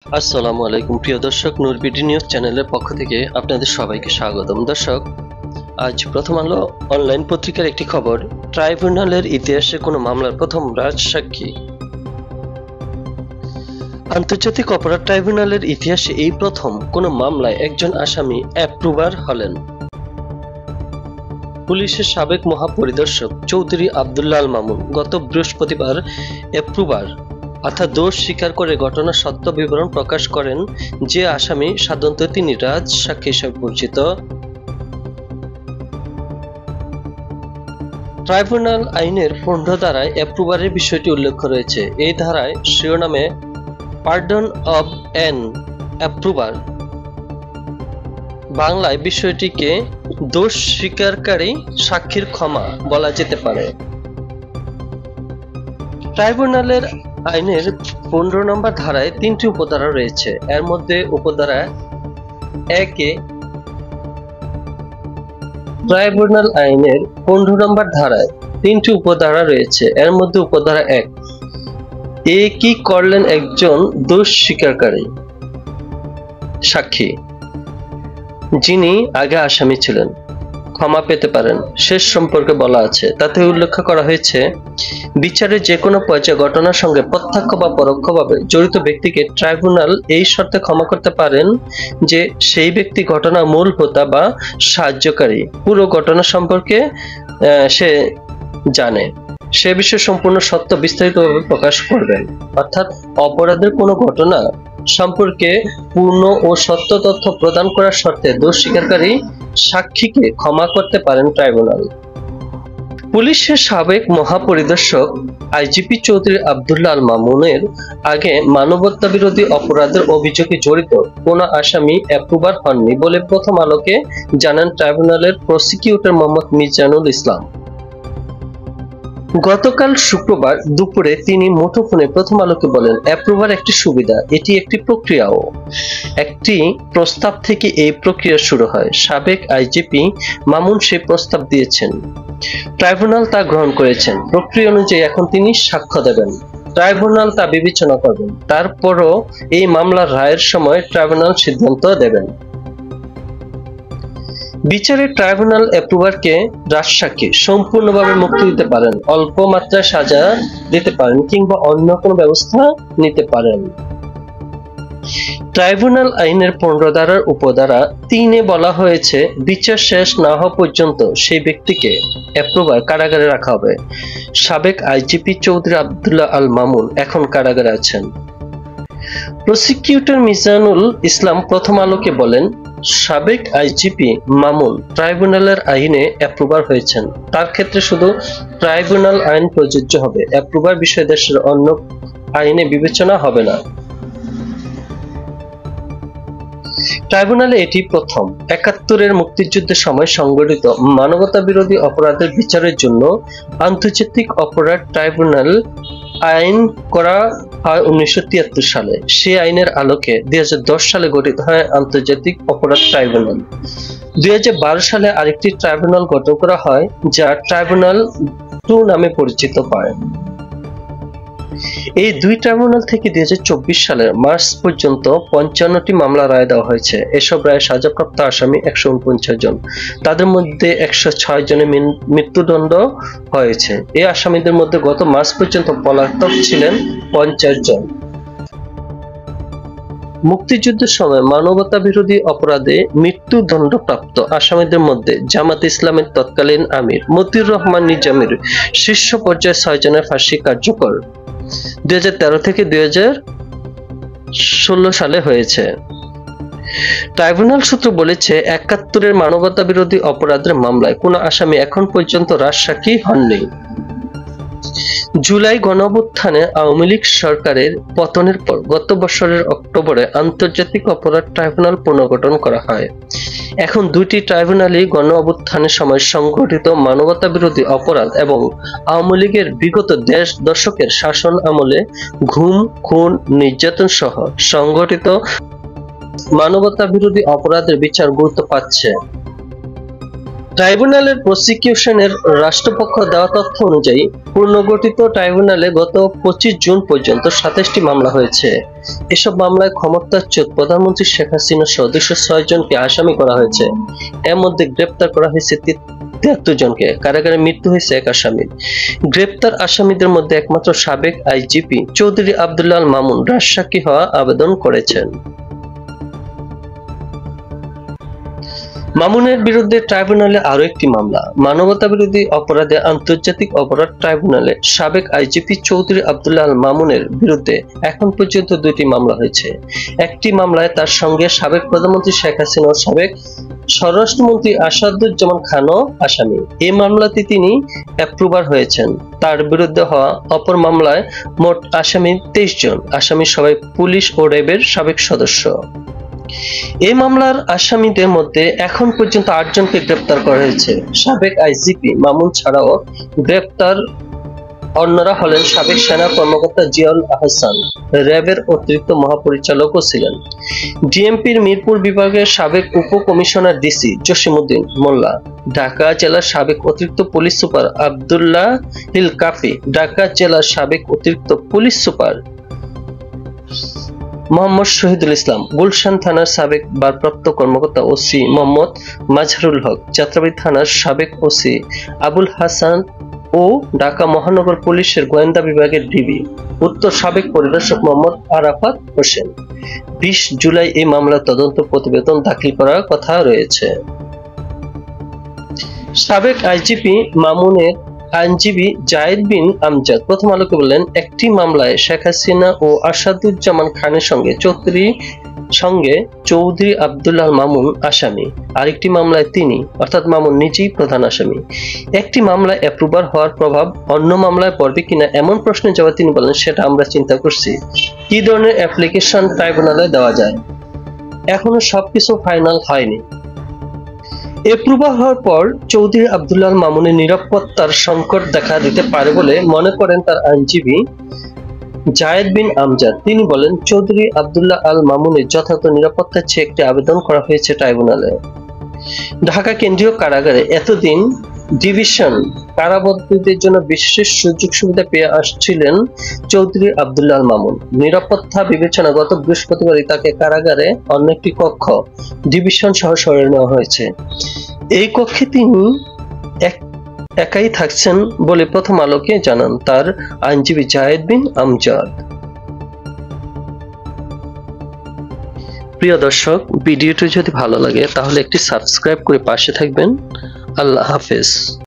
আসসালামু আলাইকুম প্রিয় দর্শক, নূর বিডি নিউজ চ্যানেলের পক্ষ থেকে আপনাদের সবাইকে স্বাগতম। দর্শক, আজ প্রথম আলো অনলাইন পত্রিকার একটি খবর, ট্রাইব্যুনালের ইতিহাসে কোনো মামলার প্রথম রাজসাক্ষী। আন্তর্জাতিক অপরাধ ট্রাইব্যুনালের ইতিহাসে এই প্রথম কোনো মামলায় একজন আসামি অ্যাপ্রুভার হলেন। পুলিশের সাবেক মহাপরিদর্শক চৌধুরী আব্দুল্লাহ আল মামুন গত বৃহস্পতিবার অ্যাপ্রুভার অর্থাৎ দোষ স্বীকার করে ঘটনার সত্য বিবরণ প্রকাশ করেন। যে আসামি সাধারণত তিনি রাজসাক্ষী হিসেবে পরিচিত। ট্রাইব্যুনাল আইনের 15 ধারায় অ্যাপ্রুভারের বিষয়টি উল্লেখ রয়েছে। এই ধারায় শিরোনামে পার্ডন অব অ্যান অ্যাপ্রুভার, বাংলায় বিষয়টিকে দোষ স্বীকারকারী সাক্ষীর ক্ষমা বলা যেতে পারে। ট্রাইব্যুনালের আইনের 15 নম্বর ধারায় 3টি উপধারা রয়েছে। এর মধ্যে উপধারা 1-এ ট্রাইব্যুনাল আইনের 15 নম্বর ধারায় 3টি উপধারা রয়েছে। এর মধ্যে উপধারা 1, এ কি করলেন একজন দোষ স্বীকারকারী সাক্ষী যিনি আগে আসামি ছিলেন ক্ষমা পেতে পারেন, শেষ সম্পর্কে বলা আছে। তাতে উল্লেখ করা হয়েছে, বিচারের যে কোনো পর্যায়ে ঘটনার সঙ্গে প্রত্যক্ষ বা পরোক্ষভাবে জড়িত ব্যক্তিকে ট্রাইব্যুনাল এই শর্তে ক্ষমা করতে পারেন যে সেই ব্যক্তি ঘটনার মূল হোতা বা সাহায্যকারী, পুরো ঘটনা সম্পর্কে সে জানে, সে বিষয়ে সম্পূর্ণ সত্য বিস্তারিতভাবে প্রকাশ করবেন। অর্থাৎ অপরাধের কোনো ঘটনা সম্পর্কে পূর্ণ ও সত্য তথ্য প্রদান করার শর্তে দোষ স্বীকারকারী সাক্ষীকে ক্ষমা করতে পারেন ট্রাইব্যুনাল। পুলিশের সাবেক মহাপরিদর্শক আইজিপি চৌধুরী আব্দুল্লাহ আল মামুনের আগে মানবতা বিরোধী অপরাধের অভিযোগে জড়িত কোনো আসামি অ্যাপ্রুভার হননি বলে প্রথম আলোকে জানান ট্রাইব্যুনালের প্রসিকিউটর মোহাম্মদ মিজানুল ইসলাম। গতকাল শুক্রবার দুপুরে তিনি মুঠোফোনে প্রথম আলোকে বলেন, অ্যাপ্রুভার একটি সুবিধা, এটি একটি প্রক্রিয়াও। একটি প্রস্তাব থেকে এই প্রক্রিয়া শুরু হয়। সাবেক আইজিপি মামুন সেই প্রস্তাব দিয়েছেন, ট্রাইব্যুনাল তা গ্রহণ করেছেন। প্রক্রিয়া অনুযায়ী এখন তিনি সাক্ষ্য দেবেন, ট্রাইব্যুনাল তা বিবেচনা করবেন। তারপরও এই মামলার রায়ের সময় ট্রাইব্যুনাল সিদ্ধান্ত দেবেন। বিচারে ট্রাইব্যুনাল অ্যাপ্রুভারকে রাজসাক্ষী সম্পূর্ণভাবে মুক্তি দিতে পারেন, অল্প মাত্রায় সাজা দিতে পারেন কিংবা অন্য কোনো ব্যবস্থা নিতে পারেন। ট্রাইব্যুনাল আইনের 15 ধারার উপধারা 3-এ বলা হয়েছে, বিচার শেষ না হওয়া পর্যন্ত সেই ব্যক্তিকে অ্যাপ্রুভার কারাগারে রাখা হবে। সাবেক আইজিপি চৌধুরী আব্দুল্লাহ আল মামুন এখন কারাগারে আছেন। প্রসিকিউটর মিজানুল ইসলাম প্রথম আলোকে বলেন, সাবেক আইজিপি মামুন ট্রাইব্যুনালের আইনে অ্যাপ্রুভার হয়েছেন। তার ক্ষেত্রে শুধু ট্রাইব্যুনাল আইন প্রযোজ্য হবে, অ্যাপ্রুভার বিষয় দেশের অন্য আইনে বিবেচনা হবে না। ট্রাইব্যুনালে এটি প্রথম। 71-এর মুক্তিযুদ্ধের সময় সংগঠিত মানবতা বিরোধী অপরাধের বিচারের জন্য আন্তর্জাতিক অপরাধ ট্রাইব্যুনাল আইন করা হয় 1973 সালে। সেই আইনের আলোকে 2010 সালে গঠিত হয় আন্তর্জাতিক অপরাধ ট্রাইব্যুনাল। 2012 সালে আরেকটি ট্রাইব্যুনাল গঠন করা হয়, যা ট্রাইব্যুনাল 2 নামে পরিচিত পায়। এই দুই ট্রাইব্যুনাল থেকে 2024 সালের মার্চ পর্যন্ত 55টি মামলা রায় দেওয়া হয়েছে। এসব রায়ে সাজাপ্রাপ্ত আসামি 149 জন, তাদের মধ্যে 106 জনের মৃত্যুদণ্ড হয়েছে। এই আসামিদের মধ্যে গত মার্চ পর্যন্ত পলাতক ছিলেন 50 জন। মুক্তিযুদ্ধের সময় মানবতা বিরোধী অপরাধে মৃত্যুদণ্ডপ্রাপ্ত আসামিদের মধ্যে জামাত ইসলামের তৎকালীন আমির মতিউর রহমান নিজামীর শীর্ষ পর্যায়ে 6 জনের ফাঁসি কার্যকর 2013 থেকে 2016 সালে হয়েছে। ট্রাইব্যুনাল সূত্র বলেছে, 71-এর মানবতা বিরোধী অপরাধের মামলায় কোনো আসামি এখন পর্যন্ত রাজসাক্ষী হননি। জুলাই গণঅভ্যুত্থানে আওয়ামী লীগ সরকারের পতনের পর গত বছরের অক্টোবরে আন্তর্জাতিক অপরাধ ট্রাইব্যুনাল পুনর্গঠন করা হয়। এখন দুইটি ট্রাইব্যুনালই গণঅভ্যুত্থানের সময় সংঘটিত মানবতা বিরোধী অপরাধ এবং আওয়ামী লীগের বিগত দশকের শাসন আমলে গুম, খুন, নির্যাতন সহ সংঘটিত মানবতা বিরোধী অপরাধের বিচার গুরুত্ব পাচ্ছে। ট্রাইব্যুনালের প্রসিকিউশনের রাষ্ট্রপক্ষ দেওয়া তথ্য অনুযায়ী পুনর্গঠিত ট্রাইব্যুনালে গত 25 জুন পর্যন্ত 27টি মামলা হয়েছে। এসব মামলায় ক্ষমতাচ্যুত প্রধানমন্ত্রী শেখ হাসিনা সহ 206 জনকে আসামি করা হয়েছে। এর মধ্যে গ্রেপ্তার করা হয়েছে 73 জনকে। কারাগারে মৃত্যু হয়েছে 1 আসামির। গ্রেপ্তার আসামিদের মধ্যে একমাত্র সাবেক আইজিপি চৌধুরী আব্দুল্লাহ আল মামুন রাজসাক্ষী হওয়া আবেদন করেছেন। মামুনের বিরুদ্ধে ট্রাইব্যুনালে আরো একটি মামলা। মানবতাবিরোধী অপরাধে আন্তর্জাতিক অপরাধ ট্রাইব্যুনালে সাবেক আইজিপি চৌধুরী আব্দুল্লাহ আল মামুনের বিরুদ্ধে এখন পর্যন্ত 2টি মামলা হয়েছে। একটি মামলায় তার সঙ্গে সাবেক প্রধানমন্ত্রী শেখ হাসিনা ও সাবেক স্বরাষ্ট্রমন্ত্রী আসাদুজ্জামান খানও আসামি। এই মামলাতে তিনি অ্যাপ্রুভার হয়েছেন। তার বিরুদ্ধে হওয়া অপর মামলায় মোট আসামি 23 জন। আসামি সবাই পুলিশ ও র্যাবের সাবেক সদস্য। এই মামলার আসামিদের মধ্যে এখন পর্যন্ত 8 জনকে গ্রেপ্তার করা হয়েছে। সাবেক আইজিপি মামুন ছাড়াও গ্রেপ্তার অন্যরা হলেন সাবেক সেনা কর্মকর্তা জিয়াউল আহসান, র্যাবের অতিরিক্ত মহাপরিচালকও ছিলেন, ডিএমপির মিরপুর বিভাগের সাবেক উপকমিশনার ডিসি জসিমউদ্দিন মোল্লা, ঢাকা জেলার সাবেক অতিরিক্ত পুলিশ সুপার আব্দুল্লাহ হিল কাফি, ঢাকা জেলার সাবেক অতিরিক্ত পুলিশ সুপার মোহাম্মদ শহীদুল ইসলাম, গুলশান থানার সাবেক ভারপ্রাপ্ত কর্মকর্তা ওসি মোহাম্মদ মাজহারুল হক, যাত্রাবাড়ী থানার সাবেক ওসি আবুল হাসান ও ঢাকা মহানগর পুলিশের গোয়েন্দা বিভাগের ডিবি উত্তর সাবেক পরিদর্শক মোহাম্মদ আরাফাত হোসেন। 20 জুলাই এই মামলার তদন্ত প্রতিবেদন দাখিল করার কথা রয়েছে। সাবেক আইজিপি মামুনের আইনজীবী জায়েদ বিন আমজাদ প্রথম আলোকে বললেন, একটি মামলায় শেখ হাসিনা ও আসাদুজ্জামান খানের সঙ্গে চৌধুরী আব্দুল্লাহ আল মামুন আসামি। আরেকটি মামলায় তিনি অর্থাৎ মামুন নিজেই প্রধান আসামি। একটি মামলায় অ্যাপ্রুভার হওয়ার প্রভাব অন্য মামলায় পড়বে কিনা এমন প্রশ্নের জবাবে তিনি বলেন, সেটা আমরা চিন্তা করছি। কি ধরনের অ্যাপ্লিকেশন ট্রাইব্যুনালে দেওয়া যায়, এখনো সবকিছু ফাইনাল হয়নি। অ্যাপ্রুভার হওয়ার পর চৌধুরী আব্দুল্লাহ আল মামুনের নিরাপত্তার সংকট দেখা দিতে পারে বলে মনে করেন তার আইনজীবী জায়েদ বিন আমজাদ। তিনি বলেন, চৌধুরী আব্দুল্লাহ আল মামুনের যথাযথ নিরাপত্তার চেয়ে একটি আবেদন করা হয়েছে ট্রাইব্যুনালে। ঢাকা কেন্দ্রীয় কারাগারে এতদিন ডিভিশন কারাবন্দীদের জন্য বিশেষ সুযোগ সুবিধা পেয়ে আসছিলেন চৌধুরী আব্দুল্লাহ আল মামুন। নিরাপত্তা বিবেচনা গত বৃহস্পতিবারই তাকে কারাগারে অন্য একটি কক্ষ ডিভিশন সহ সরিয়ে নেওয়া হয়েছে। এই কক্ষে তিনি একাই থাকছেন বলে প্রথম আলোকে জানান তার আইনজীবী জায়েদ বিন আমজাদ। প্রিয় দর্শক, ভিডিওটি যদি ভালো লাগে তাহলে একটি সাবস্ক্রাইব করে পাশে থাকবেন। আল্লাহ হাফেজ।